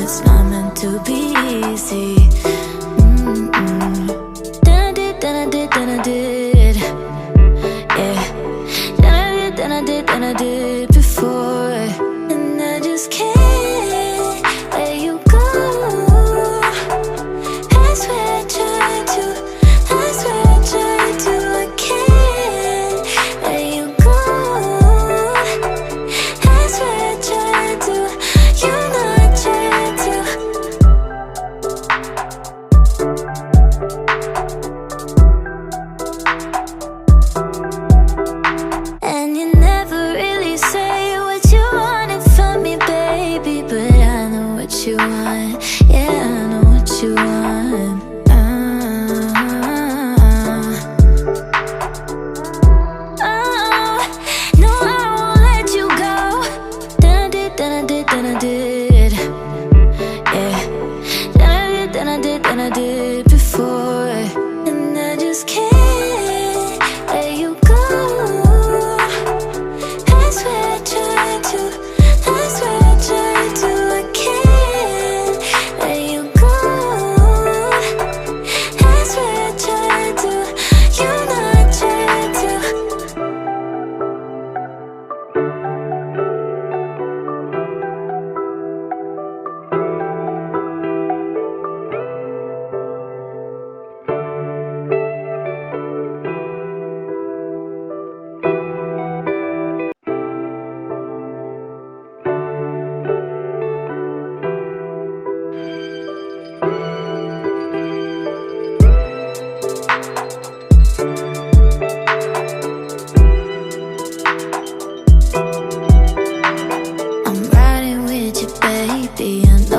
it's not meant to be easy. Then I did, yeah. Then I did before, and I just can't let you go. I swear I tried to, I swear I tried to. I can't let you go. I swear I tried to, you know I tried to. And you never really say what you wanted from me, baby, but I know what you want. Yeah, I know what you want. No, I won't let you go. Then I did, yeah. Then I did before, and I just can't let you go. I swear I tried to, I swear I tried to. I can't let you go. I swear I tried to, you know I tried to. I'm riding with you, baby. I know